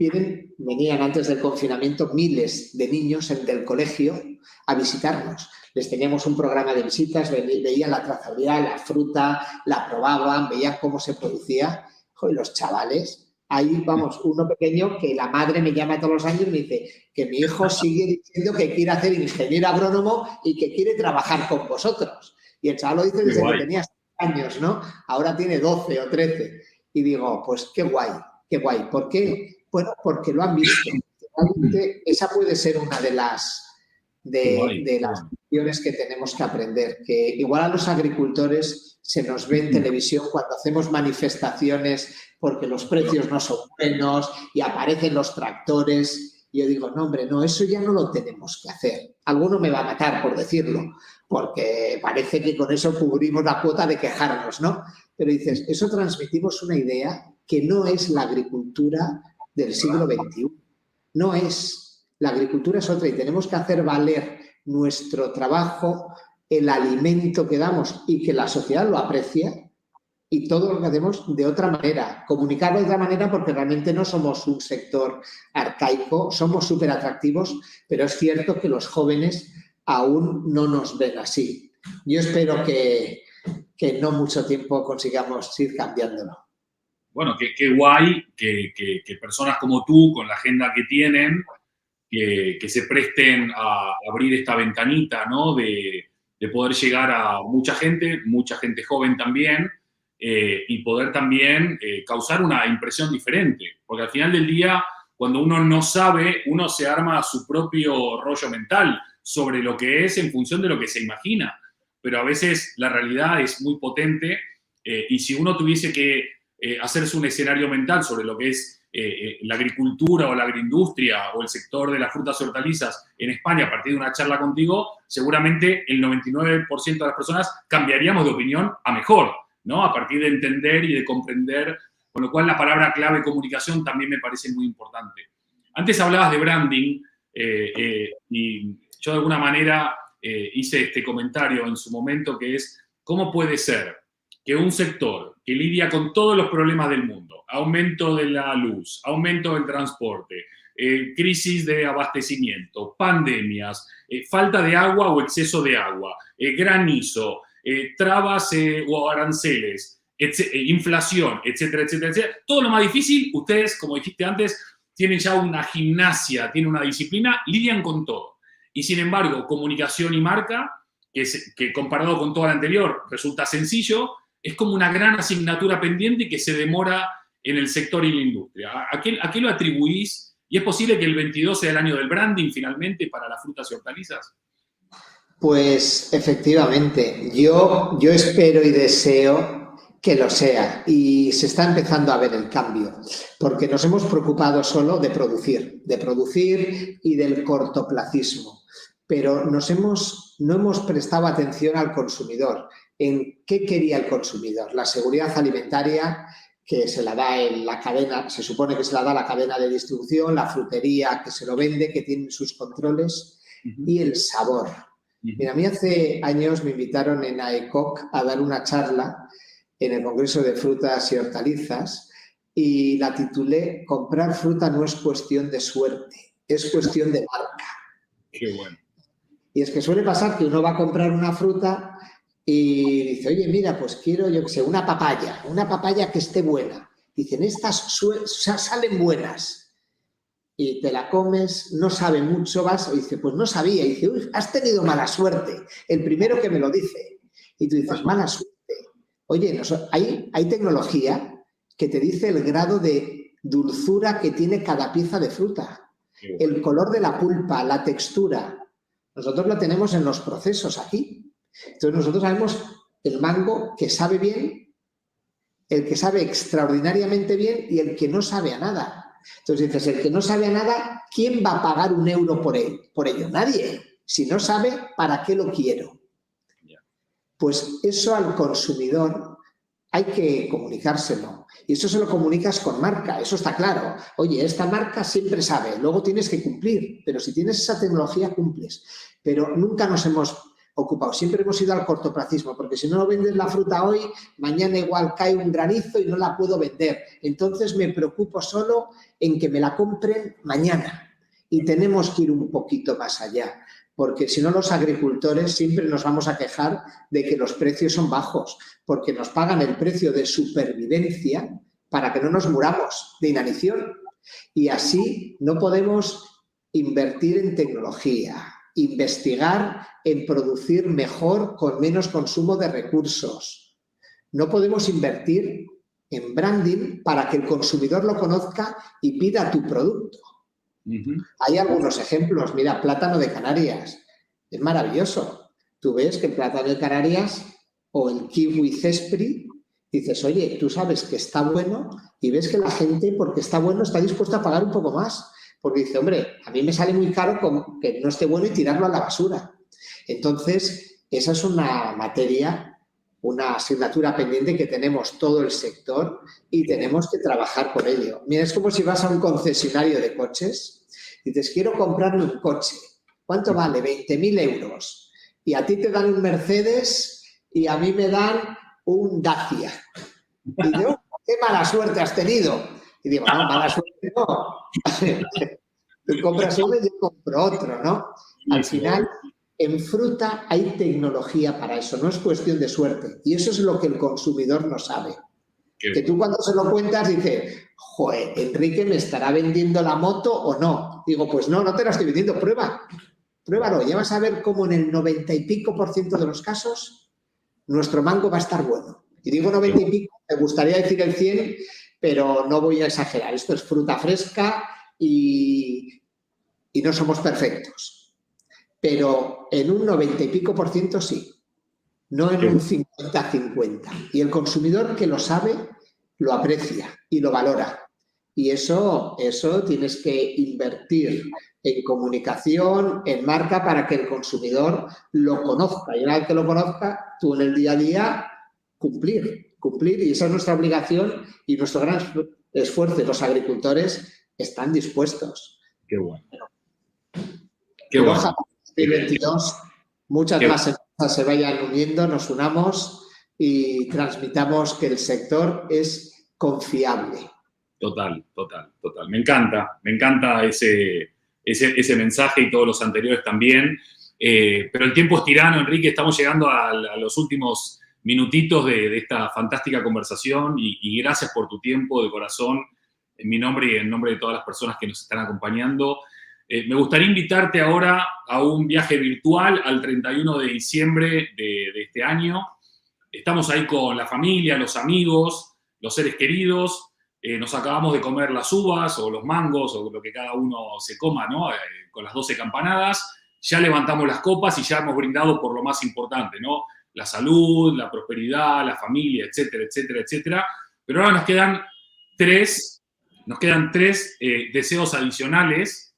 venían antes del confinamiento miles de niños del colegio a visitarnos. Les teníamos un programa de visitas, veían la trazabilidad, la fruta, la probaban, veían cómo se producía. Joder, los chavales, ahí vamos, uno pequeño que la madre me llama todos los años y me dice que mi hijo sigue diciendo que quiere hacer ingeniero agrónomo y que quiere trabajar con vosotros. Y el chaval lo dice desde que tenía 6 años, ¿no? Ahora tiene 12 o 13. Y digo, pues qué guay, qué guay. ¿Por qué? Bueno, porque lo han visto. Realmente esa puede ser una de las lecciones que tenemos que aprender, que igual a los agricultores se nos ve en televisión cuando hacemos manifestaciones porque los precios no son buenos y aparecen los tractores. Y yo digo, no, hombre, no, eso ya no lo tenemos que hacer. Alguno me va a matar por decirlo, porque parece que con eso cubrimos la cuota de quejarnos, ¿no? Pero dices, eso transmitimos una idea que no es la agricultura del siglo XXI. No es. La agricultura es otra y tenemos que hacer valer nuestro trabajo, el alimento que damos y que la sociedad lo aprecia y todo lo que hacemos de otra manera. Comunicarlo de otra manera porque realmente no somos un sector arcaico, somos súper atractivos, pero es cierto que los jóvenes aún no nos ven así. Yo espero que no mucho tiempo consigamos ir cambiándolo.
Bueno, qué guay que personas como tú, con la agenda que tienen, que se presten a abrir esta ventanita, ¿no? De poder llegar a mucha gente joven también, y poder también causar una impresión diferente. Porque al final del día, cuando uno no sabe, uno se arma su propio rollo mental sobre lo que es en función de lo que se imagina. Pero a veces la realidad es muy potente, y si uno tuviese que hacerse un escenario mental sobre lo que es la agricultura o la agroindustria o el sector de las frutas y hortalizas en España a partir de una charla contigo, seguramente el 99% de las personas cambiaríamos de opinión a mejor, ¿no? A partir de entender y de comprender, con lo cual la palabra clave comunicación también me parece muy importante. Antes hablabas de branding, y yo de alguna manera hice este comentario en su momento, que es: ¿cómo puede ser que un sector que lidia con todos los problemas del mundo, aumento de la luz, aumento del transporte, crisis de abastecimiento, pandemias, falta de agua o exceso de agua, granizo, trabas o aranceles, inflación, etcétera, etcétera, etcétera, todo lo más difícil, ustedes, como dijiste antes, tienen ya una gimnasia, tienen una disciplina, lidian con todo? Y sin embargo, comunicación y marca, que comparado con toda la anterior resulta sencillo, es como una gran asignatura pendiente que se demora en el sector y la industria. ¿A qué lo atribuís? ¿Y es posible que el 22 sea el año del branding finalmente para las frutas y hortalizas?
Pues efectivamente, yo espero y deseo que lo sea, y se está empezando a ver el cambio, porque nos hemos preocupado solo de producir y del cortoplacismo, pero no hemos prestado atención al consumidor, en qué quería el consumidor. La seguridad alimentaria, que se la da en la cadena, se supone que se la da la cadena de distribución, la frutería que se lo vende, que tiene sus controles, y el sabor. Mira, a mí hace años me invitaron en AECOC a dar una charla en el Congreso de Frutas y Hortalizas y la titulé «Comprar fruta no es cuestión de suerte, es cuestión de marca».
Qué bueno.
Y es que suele pasar que uno va a comprar una fruta y dice, oye, mira, pues quiero, yo qué sé, una papaya que esté buena. Dicen, estas salen buenas. Y te la comes, no sabe mucho, vas, y dice, pues no sabía. Y dice, uy, has tenido mala suerte. El primero que me lo dice. Y tú dices, mala suerte. Oye, hay tecnología que te dice el grado de dulzura que tiene cada pieza de fruta. El color de la pulpa, la textura. Nosotros la tenemos en los procesos aquí. Entonces nosotros sabemos el mango que sabe bien, el que sabe extraordinariamente bien y el que no sabe a nada. Entonces dices, el que no sabe a nada, ¿quién va a pagar €1 por ello? Nadie. Si no sabe, ¿para qué lo quiero? Pues eso al consumidor hay que comunicárselo. Y eso se lo comunicas con marca, eso está claro. Oye, esta marca siempre sabe, luego tienes que cumplir, pero si tienes esa tecnología, cumples. Pero nunca nos hemos ocupado, siempre hemos ido al cortoplacismo, porque si no vendes la fruta hoy, mañana igual cae un granizo y no la puedo vender. Entonces me preocupo solo en que me la compren mañana. Y tenemos que ir un poquito más allá, porque si no los agricultores siempre nos vamos a quejar de que los precios son bajos, porque nos pagan el precio de supervivencia para que no nos muramos de inanición. Y así no podemos invertir en tecnología, investigar en producir mejor con menos consumo de recursos. No podemos invertir en branding para que el consumidor lo conozca y pida tu producto. Hay algunos ejemplos. Mira, plátano de Canarias. Es maravilloso. Tú ves que el plátano de Canarias o el kiwi cespri, dices, oye, tú sabes que está bueno y ves que la gente, porque está bueno, está dispuesta a pagar un poco más. Porque dice, hombre, a mí me sale muy caro que no esté bueno y tirarlo a la basura. Entonces, esa es una materia, una asignatura pendiente que tenemos todo el sector y tenemos que trabajar por ello. Mira, es como si vas a un concesionario de coches y dices, quiero comprarme un coche. ¿Cuánto vale? 20.000 euros. Y a ti te dan un Mercedes y a mí me dan un Dacia. Y yo, qué mala suerte has tenido. Y digo, no, mala suerte no. Tú compras uno y yo compro otro, ¿no? Al final, en fruta hay tecnología para eso, no es cuestión de suerte. Y eso es lo que el consumidor no sabe. Que tú cuando se lo cuentas dices, joder, Enrique, ¿me estará vendiendo la moto o no? Digo, pues no, no te la estoy vendiendo, pruébalo. Ya vas a ver cómo en el 90 y pico % de los casos nuestro mango va a estar bueno. Y digo 90 y pico, me gustaría decir el 100, pero no voy a exagerar. Esto es fruta fresca y no somos perfectos. Pero en un 90 y pico % sí, no en un 50-50. Y el consumidor que lo sabe, lo aprecia y lo valora. Y eso tienes que invertir en comunicación, en marca, para que el consumidor lo conozca. Y una vez que lo conozca, tú en el día a día cumplir. Y esa es nuestra obligación y nuestro gran esfuerzo. Y los agricultores están dispuestos.
Qué bueno. Qué bueno.
2022 muchas
Qué
más empresas se vayan uniendo, nos unamos y transmitamos que el sector es confiable.
Total, total, total. Me encanta ese mensaje y todos los anteriores también. Pero el tiempo es tirano, Enrique, estamos llegando a los últimos minutitos de esta fantástica conversación y gracias por tu tiempo de corazón, en mi nombre y en nombre de todas las personas que nos están acompañando. Me gustaría invitarte ahora a un viaje virtual al 31 de diciembre de este año. Estamos ahí con la familia, los amigos, los seres queridos. Nos acabamos de comer las uvas o los mangos o lo que cada uno se coma, ¿no? Con las 12 campanadas. Ya levantamos las copas y ya hemos brindado por lo más importante, ¿no? La salud, la prosperidad, la familia, etcétera, etcétera, etcétera. Pero ahora nos quedan tres deseos adicionales,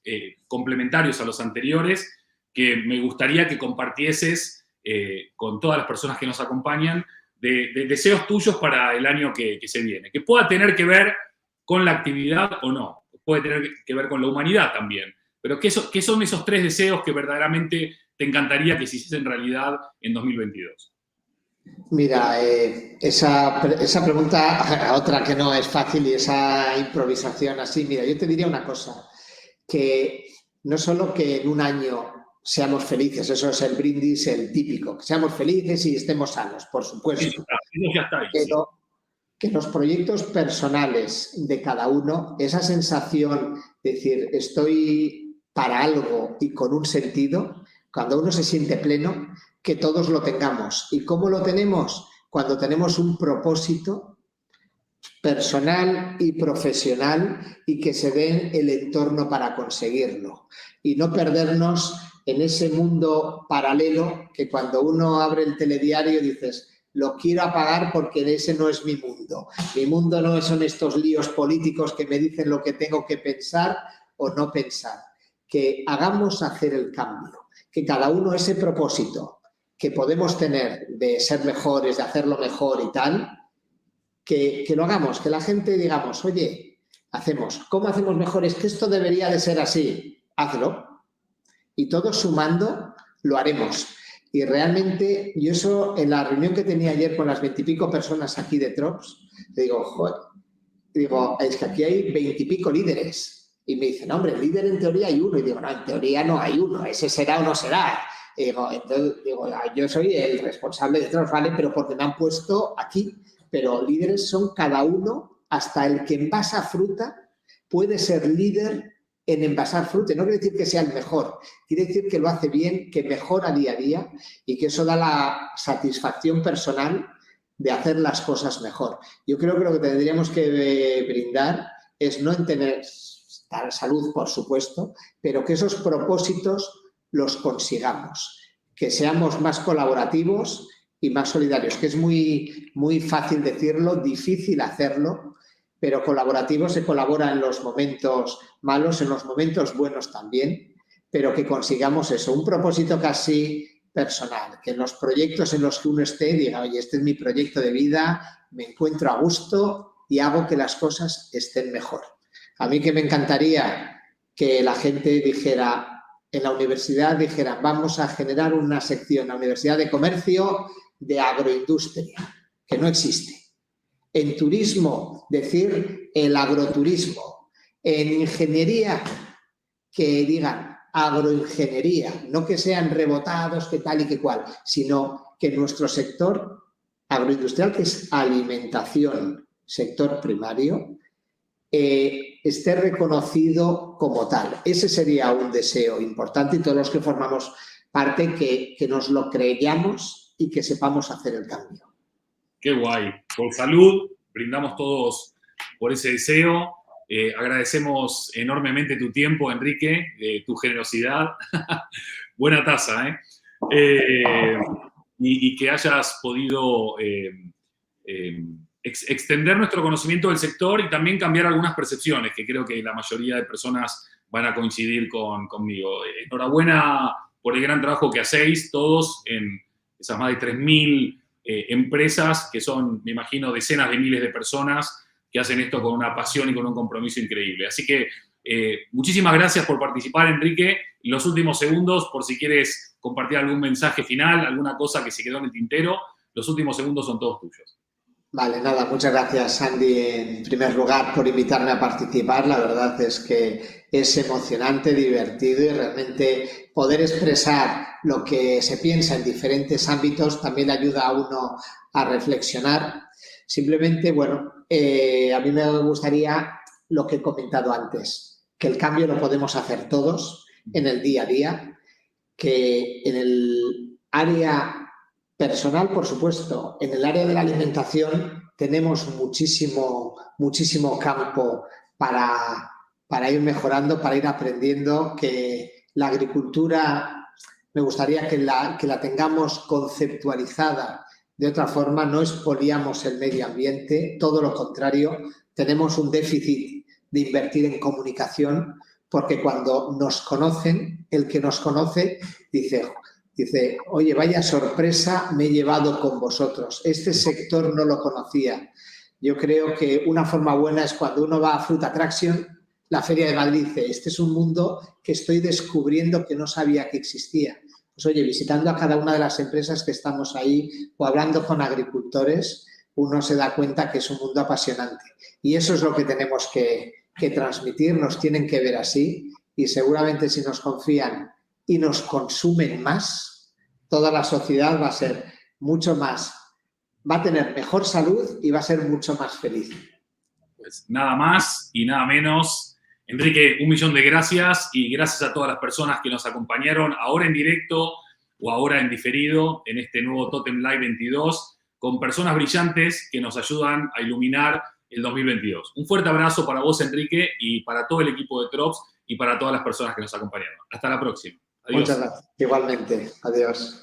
complementarios a los anteriores, que me gustaría que compartieses con todas las personas que nos acompañan, de deseos tuyos para el año que se viene, que pueda tener que ver con la actividad o no, puede tener que ver con la humanidad también, pero ¿qué son esos tres deseos que verdaderamente te encantaría que se hiciesen realidad en 2022?
Mira, esa pregunta, otra que no es fácil y esa improvisación así, mira, yo te diría una cosa, que no solo que en un año seamos felices, eso es el brindis, el típico, que seamos felices y estemos sanos, por supuesto,
Eso ya está ahí, sí.
pero que los proyectos personales de cada uno, esa sensación de decir, estoy para algo y con un sentido, cuando uno se siente pleno, que todos lo tengamos. ¿Y cómo lo tenemos? Cuando tenemos un propósito personal y profesional y que se dé el entorno para conseguirlo. Y no perdernos en ese mundo paralelo que cuando uno abre el telediario dices, lo quiero apagar porque ese no es mi mundo. Mi mundo no son estos líos políticos que me dicen lo que tengo que pensar o no pensar. Que hagamos hacer el cambio, que cada uno ese propósito que podemos tener de ser mejores, de hacerlo mejor y tal, que lo hagamos, que la gente digamos, oye, ¿cómo hacemos mejor? Es que esto debería de ser así, hazlo. Y todos sumando lo haremos. Y realmente, yo eso, en la reunión que tenía ayer con las 20 y pico personas aquí de Trops, digo, joder, es que aquí hay 20 y pico líderes. Y me dicen, hombre, líder en teoría hay uno. Y digo, no, en teoría no hay uno, ese será o no será. Y entonces, yo soy el responsable de Trops, ¿vale? Pero porque me han puesto aquí. Pero líderes son cada uno, hasta el que envasa fruta puede ser líder en envasar fruta. No quiere decir que sea el mejor, quiere decir que lo hace bien, que mejora día a día y que eso da la satisfacción personal de hacer las cosas mejor. Yo creo que lo que tendríamos que brindar es no en tener salud, por supuesto, pero que esos propósitos los consigamos, que seamos más colaborativos y más solidarios, que es muy, muy fácil decirlo, difícil hacerlo, pero colaborativo se colabora en los momentos malos, en los momentos buenos también, pero que consigamos eso, un propósito casi personal, que en los proyectos en los que uno esté diga, oye, este es mi proyecto de vida, me encuentro a gusto y hago que las cosas estén mejor. A mí que me encantaría que la gente dijera, en la universidad dijera, vamos a generar una sección, la Universidad de Comercio, de agroindustria, que no existe. En turismo, decir el agroturismo. En ingeniería, que digan agroingeniería, no que sean rebotados, que tal y que cual, sino que nuestro sector agroindustrial, que es alimentación, sector primario, esté reconocido como tal. Ese sería un deseo importante y todos los que formamos parte que nos lo creyamos y que sepamos hacer el cambio.
Qué guay. Por salud, brindamos todos por ese deseo. Agradecemos enormemente tu tiempo, Enrique, tu generosidad. Buena taza, ¿eh? Y que hayas podido extender nuestro conocimiento del sector y también cambiar algunas percepciones, que creo que la mayoría de personas van a coincidir conmigo. Enhorabuena por el gran trabajo que hacéis todos en esas más de 3.000 empresas, que son, me imagino, decenas de miles de personas que hacen esto con una pasión y con un compromiso increíble. Así que Muchísimas gracias por participar, Enrique. Los últimos segundos, por si quieres compartir algún mensaje final, alguna cosa que se quedó en el tintero, los últimos segundos son todos tuyos.
Vale, nada, muchas gracias, Andy, en primer lugar, por invitarme a participar. La verdad es que es emocionante, divertido y realmente poder expresar lo que se piensa en diferentes ámbitos también ayuda a uno a reflexionar. Simplemente, bueno, a mí me gustaría lo que he comentado antes, que el cambio lo podemos hacer todos en el día a día, que en el área personal, por supuesto, en el área de la alimentación tenemos muchísimo campo para ir mejorando, para ir aprendiendo, que la agricultura me gustaría que la tengamos conceptualizada de otra forma, no expoliamos el medio ambiente, todo lo contrario, tenemos un déficit de invertir en comunicación, porque cuando nos conocen, el que nos conoce dice, oye, vaya sorpresa me he llevado con vosotros. Este sector no lo conocía. Yo creo que una forma buena es cuando uno va a Fruit Attraction, la Feria de Madrid, dice, este es un mundo que estoy descubriendo que no sabía que existía. Pues oye, visitando a cada una de las empresas que estamos ahí o hablando con agricultores, uno se da cuenta que es un mundo apasionante. Y eso es lo que tenemos que transmitir, nos tienen que ver así y seguramente si nos confían y nos consumen más, toda la sociedad va a ser mucho más, va a tener mejor salud y va a ser mucho más feliz.
Pues nada más y nada menos. Enrique, 1.000.000 de gracias y gracias a todas las personas que nos acompañaron ahora en directo o ahora en diferido en este nuevo Totem Live 22 con personas brillantes que nos ayudan a iluminar el 2022. Un fuerte abrazo para vos, Enrique, y para todo el equipo de Trops y para todas las personas que nos acompañaron. Hasta la próxima. Adiós.
Muchas gracias. Igualmente. Adiós.